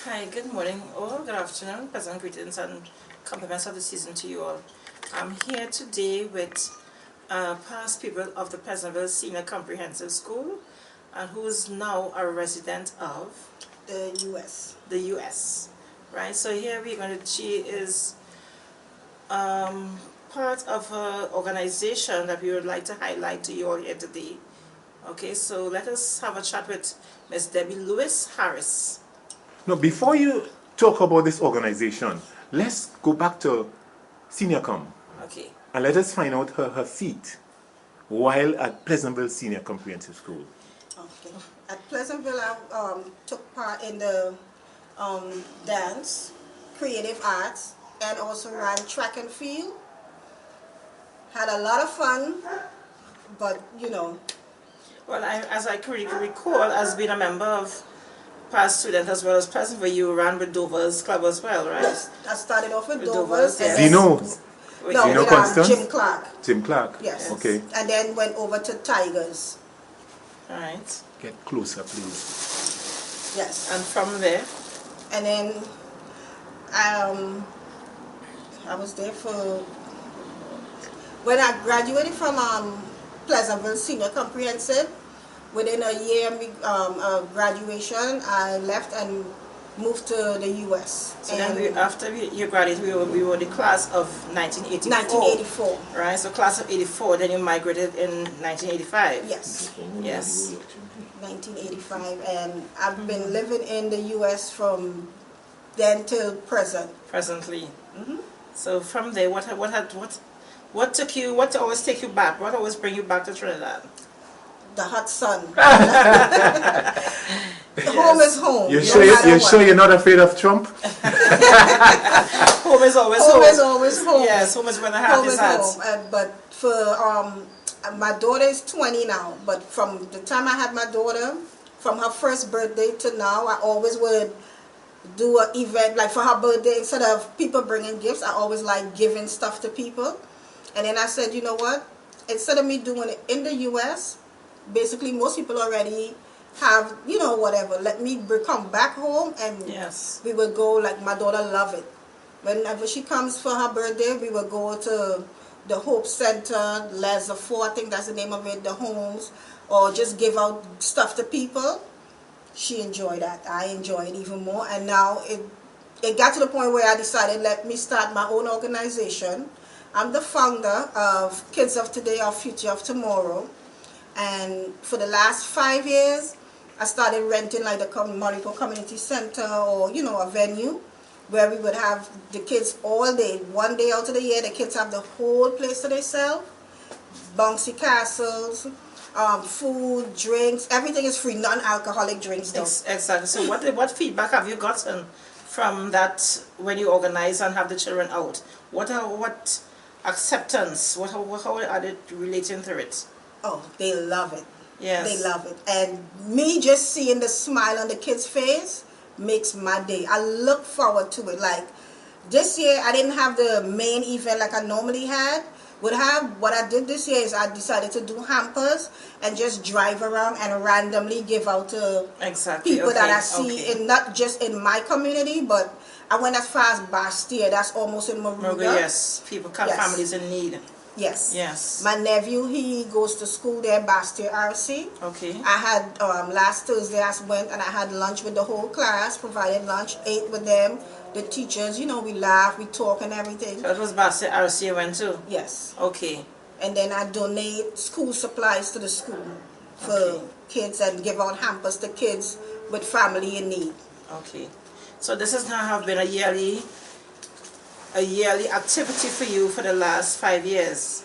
Hi, good morning or good afternoon. Pleasant greetings and compliments of the season to you all. I'm here today with past people of the Pleasantville Senior Comprehensive School and who is now a resident of the U.S. The U.S. Right, so here she is part of an organization that we would like to highlight to you all here today. Okay, so let us have a chat with Miss Debbie Lewis Harris. Now, before you talk about this organization, let's go back to Senior Com. Okay. And let us find out her feat while at Pleasantville Senior Comprehensive School. Okay. At Pleasantville, I took part in the dance, creative arts, and also ran track and field. Had a lot of fun, but you know. Well, as I recall, as being a member of past student as well as Pleasantville, you ran with Dover's Club as well, right? Yes, I started off with Dover's. Yes. Zeno? No, Zeno Constance? Jim Clark. Jim Clark? Yes. Okay. And then went over to Tigers. Alright. Get closer, please. Yes. And from there? And then I was there for, when I graduated from Pleasantville Senior Comprehensive, within a year of graduation, I left and moved to the U.S. So then after you graduated, we were the class of 1984. 1984. Right, so class of 84, then you migrated in 1985. Yes. Yes. 1985, and I've been living in the U.S. from then till present. Presently. Mm-hmm. So from there, what always take you back? What always bring you back to Trinidad? The hot sun. Home is home. You're sure you're not afraid of Trump? Home is always home. Home is always home. Yes, home is where the heart is at. But for my daughter is 20 now. But from the time I had my daughter, from her first birthday to now, I always would do an event like for her birthday. Instead of people bringing gifts, I always like giving stuff to people. And then I said, you know what? Instead of me doing it in the U.S., basically most people already have, you know, whatever. Let me come back home and yes, we would go, like my daughter love it. Whenever she comes for her birthday, we would go to the Hope Center, Les 4, I think that's the name of it, the homes, or just give out stuff to people. She enjoyed that. I enjoy it even more. And now it got to the point where I decided, let me start my own organization. I'm the founder of Kids of Today, Our Future of Tomorrow. And for the last 5 years, I started renting like the Maripo Community Center or, you know, a venue where we would have the kids all day. 1 day out of the year, the kids have the whole place to themselves. Bouncy castles, food, drinks, everything is free, non-alcoholic drinks though. Exactly. So what feedback have you gotten from that when you organize and have the children out? What acceptance, how are they relating to it? Oh, they love it. Yes. They love it. And me just seeing the smile on the kids' face makes my day. I look forward to it. Like this year, I didn't have the main event like I normally had. What I did this year is I decided to do hampers and just drive around and randomly give out to people that I see, in not just in my community, but I went as far as Bastille. That's almost in Moruga. Yes, people come, yes. Families in need. Yes. Yes. My nephew, he goes to school there, Bastille RC. Okay. I had, last Thursday I went and I had lunch with the whole class, provided lunch, ate with them. The teachers, you know, we laugh, we talk and everything. So that was Bastille RC you went to? Yes. Okay. And then I donate school supplies to the school for kids and give out hampers to kids with family in need. Okay. So this has now have been a yearly activity for you for the last 5 years.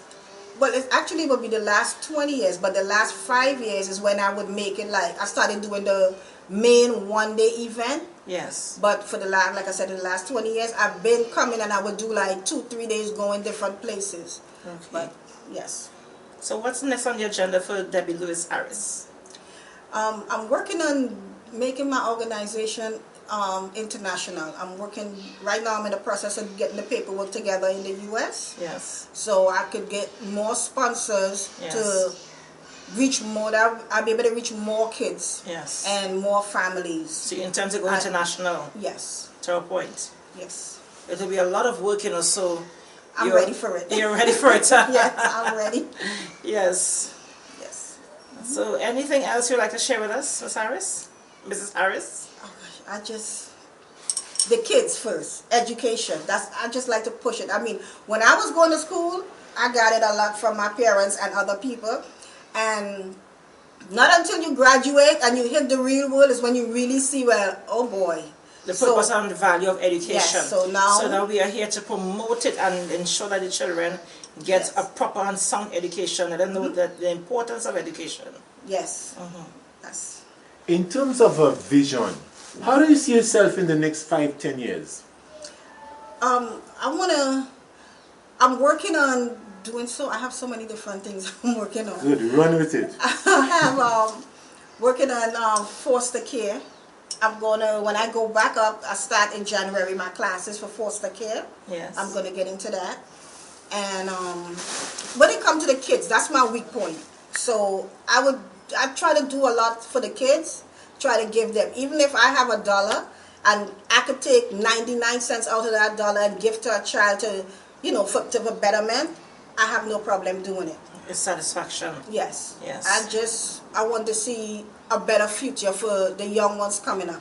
Well, it actually would be the last 20 years, but the last 5 years is when I would make it like, I started doing the main one-day event. Yes. But for the last, like I said, in the last 20 years, I've been coming and I would do like 2-3 days going different places. Okay. But, yes. So what's next on the agenda for Debbie Lewis Harris? I'm working on making my organization international. I'm working right now. I'm in the process of getting the paperwork together in the U.S. Yes. So I could get more sponsors yes. to reach more, that I'll be able to reach more kids. Yes. And more families. So you intend to go international? Yes. To a point? Yes. It'll be a lot of work, so... I'm ready for it. You're ready for it? Yes, I'm ready. Yes. Yes. So anything else you'd like to share with us, Ms. Harris? Mrs. Harris? Oh gosh, the kids first, education. I just like to push it. I mean, when I was going to school, I got it a lot from my parents and other people. And not until you graduate and you hit the real world is when you really see, well, oh boy. The purpose and the value of education. Yes, so now we are here to promote it and ensure that the children get a proper and sound education. And then know that the importance of education. Yes. Yes. In terms of a vision, how do you see yourself in the next 5-10 years? I'm working on doing I have so many different things I'm working on. Good, run with it. I have working on foster care. I'm gonna, when I go back up, I start in January my classes for foster care. Yes. I'm gonna get into that. And when it comes to the kids, that's my weak point. So I try to do a lot for the kids, try to give them, even if I have $1 and I could take 99 cents out of that dollar and give to a child to, for betterment, I have no problem doing it. It's satisfaction. Yes. Yes. I want to see a better future for the young ones coming up.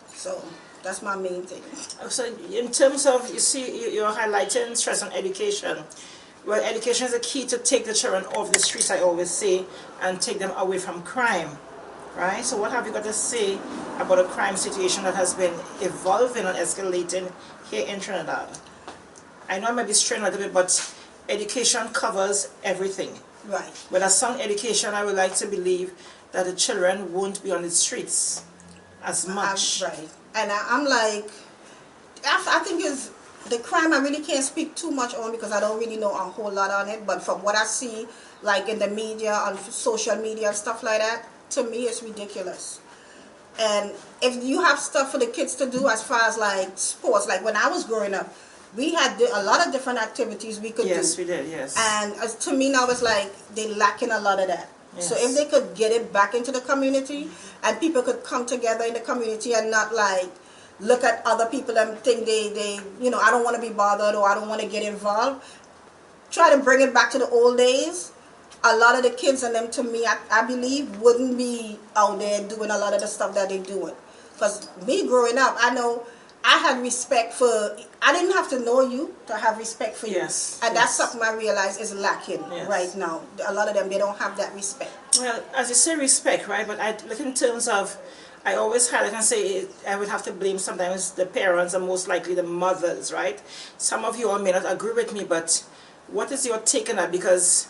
So that's my main thing. So in terms of, you're highlighting stress on education. Well, education is the key to take the children off the streets, I always say, and take them away from crime, right? So what have you got to say about a crime situation that has been evolving and escalating here in Trinidad? I know I might be straying a little bit, but education covers everything. Right. With a sound education, I would like to believe that the children won't be on the streets as much. Right. And I'm like, I think it's the crime I really can't speak too much on because I don't really know a whole lot on it. But from what I see, like in the media, on social media and stuff like that, to me it's ridiculous. And if you have stuff for the kids to do as far as like sports, like when I was growing up, we had a lot of different activities we could do. Yes, we did, yes. And to me now it's like they're lacking a lot of that. Yes. So if they could get it back into the community and people could come together in the community and not like look at other people and think they I don't want to be bothered or I don't want to get involved. Try to bring it back to the old days. A lot of the kids and them, to me, I believe, wouldn't be out there doing a lot of the stuff that they're doing. Because me growing up, I know I had respect for, I didn't have to know you to have respect for you. Yes. And that's something I realize is lacking right now. A lot of them, they don't have that respect. Well, as you say, respect, right? But I look in terms of, I always had, I can say, I would have to blame sometimes the parents and most likely the mothers, right? Some of you all may not agree with me, but what is your take on that? Because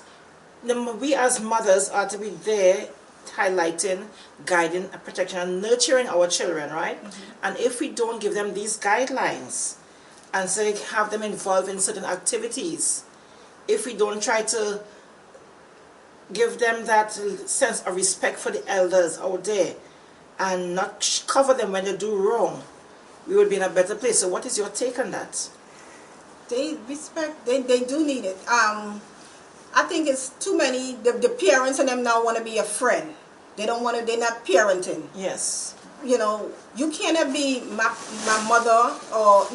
we as mothers are to be there highlighting, guiding, and protecting and nurturing our children, right? And if we don't give them these guidelines and say have them involved in certain activities, if we don't try to give them that sense of respect for the elders out there and not cover them when they do wrong, we would be in a better place. So what is your take on that? They do need it. I think it's too many, the parents and them now want to be a friend. They're not parenting. Yes. You cannot be my mother or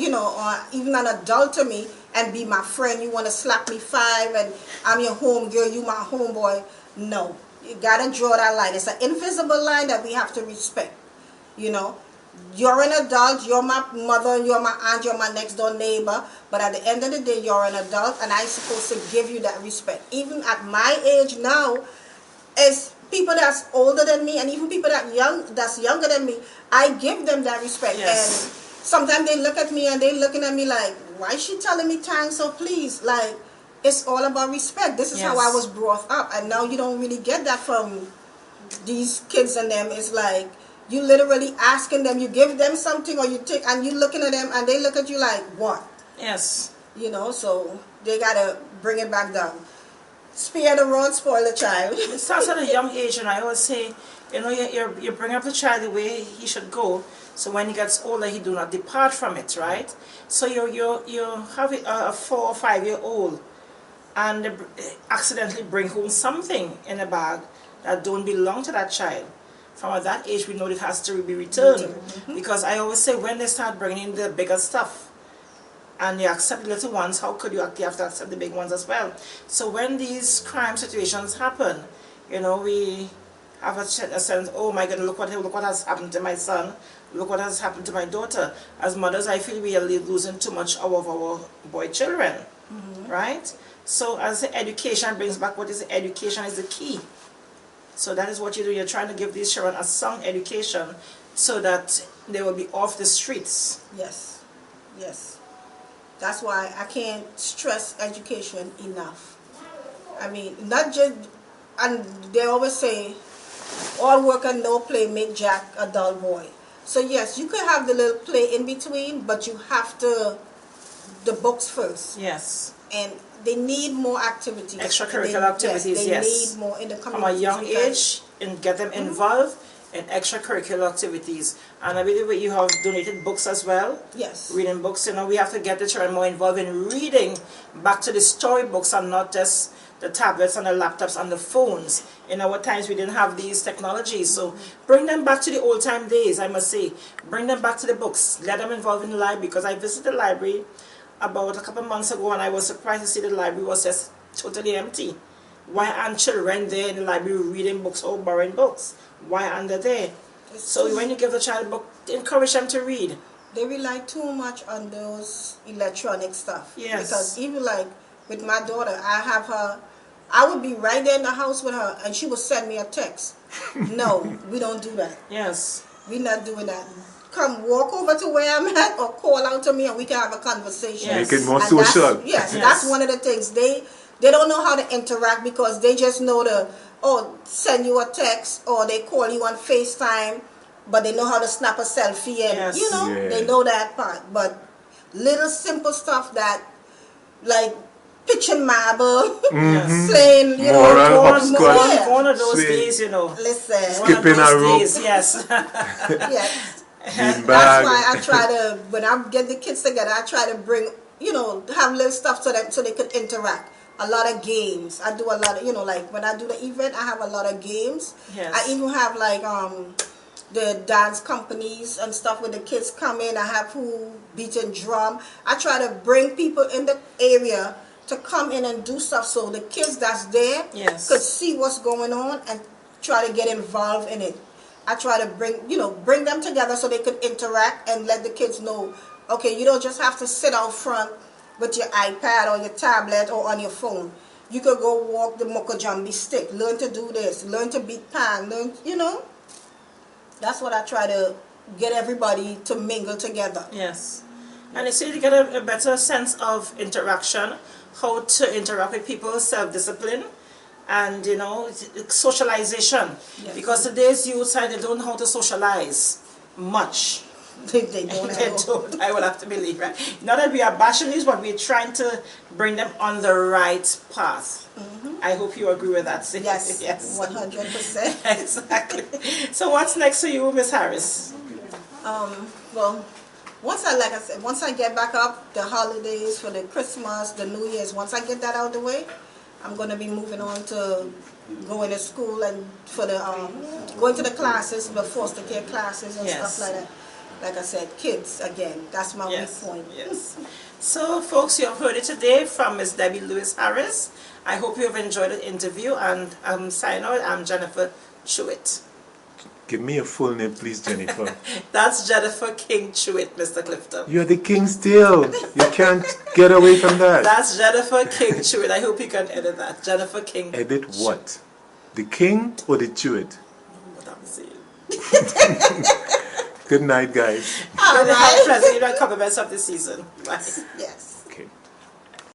even an adult to me and be my friend. You want to slap me 5 and I'm your home girl, you my homeboy. No. You got to draw that line. It's an invisible line that we have to respect. You're an adult, you're my mother, you're my aunt, you're my next door neighbor, but at the end of the day, you're an adult, and I'm supposed to give you that respect. Even at my age now, as people that's older than me, and even people that's younger than me, I give them that respect. Yes. And sometimes they look at me and they're looking at me like, why is she telling me thanks or please? Like, it's all about respect. This is how I was brought up, and now you don't really get that from these kids and them. It's like, you literally asking them, you give them something or you take, and you looking at them and they look at you like, what? Yes. So they got to bring it back down. Spare the rod, spoil the child. It starts at a young age, and I always say, you bring up the child the way he should go, so when he gets older, he do not depart from it, right? So you have a 4 or 5 year old, and they accidentally bring home something in a bag that don't belong to that child. From at that age, we know it has to be returned. Because I always say, when they start bringing in the bigger stuff and you accept the little ones, how could you actually have to accept the big ones as well? So when these crime situations happen, you know, we have a sense, oh my God, look what has happened to my son, look what has happened to my daughter. As mothers, I feel we are losing too much of our boy children, right? So as the education brings back, what is the education is the key. So that is what you do. You're trying to give these children a sound education so that they will be off the streets. Yes, yes. That's why I can't stress education enough. I mean, not just, and they always say, all work and no play make Jack a dull boy. So yes, you could have the little play in between, but you have to, the books first. Yes. And they need more activities. Extracurricular activities, yes. They yes. need more in the community. From a young age, and get them involved in extracurricular activities. And I believe you have donated books as well. Yes. Reading books, you know, we have to get the children more involved in reading back to the storybooks and not just the tablets and the laptops and the phones. In our times, we didn't have these technologies. So bring them back to the old time days, I must say. Bring them back to the books. Let them involved in the library, because I visited the library about a couple of months ago, and I was surprised to see the library was just totally empty. Why aren't children there in the library reading books or borrowing books? Why aren't they there? So when you give the child a book, encourage them to read. They rely too much on those electronic stuff. Yes. Because even like with my daughter, I have her, I would be right there in the house with her and she would send me a text. No, we don't do that. Yes. We're not doing that. Come walk over to where I'm at or call out to me and we can have a conversation. Yes. Make it more And social. Yes, that's one of the things. They don't know how to interact because they just know send you a text or they call you on FaceTime, but they know how to snap a selfie and, Yes. they know that part. But little simple stuff that, like pitching marble, playing, One of those days, Listen. Skipping a rope. Days, yes. Yes. That's That's why I try to, when I get the kids together, I try to bring, have little stuff so they could interact. A lot of games. I do a lot of, like when I do the event, I have a lot of games. Yes. I even have like the dance companies and stuff where the kids come in. I have who beating drum. I try to bring people in the area to come in and do stuff so the kids that's there could see what's going on and try to get involved in it. I try to bring them together so they could interact and let the kids know, okay, you don't just have to sit out front with your iPad or your tablet or on your phone. You could go walk the mokojambi stick, learn to do this, learn to beat pan, That's what I try to get everybody to mingle together. Yes. And you see, to get a better sense of interaction, how to interact with people, self-discipline, and, socialization. Yes. Because today's youth, they don't know how to socialize much. They don't. They don't, I will have to believe, right? Not that we are bashing these, but we're trying to bring them on the right path. I hope you agree with that. Yes, yes. 100%. Exactly. So what's next for you, Miss Harris? Well, once I get back up, the holidays for the Christmas, the New Year's, once I get that out of the way, I'm going to be moving on to going to school and for the going to the classes, the foster care classes and stuff like that. Like I said, kids again. That's my weak point. Yes. So, folks, you have heard it today from Miss Debbie Lewis Harris. I hope you have enjoyed the interview. And sign out. I'm Jenifer Chewitt. Give me your full name, please, Jenifer. That's Jenifer King Chewitt, Mr. Clifton. You're the king still. You can't get away from that. That's Jenifer King Chewitt. I hope you can edit that. Jenifer King. Edit what? The king or the Chewitt? What I'm saying. Good night, guys. All right. Have a pleasant compliments of the season. Bye. Yes.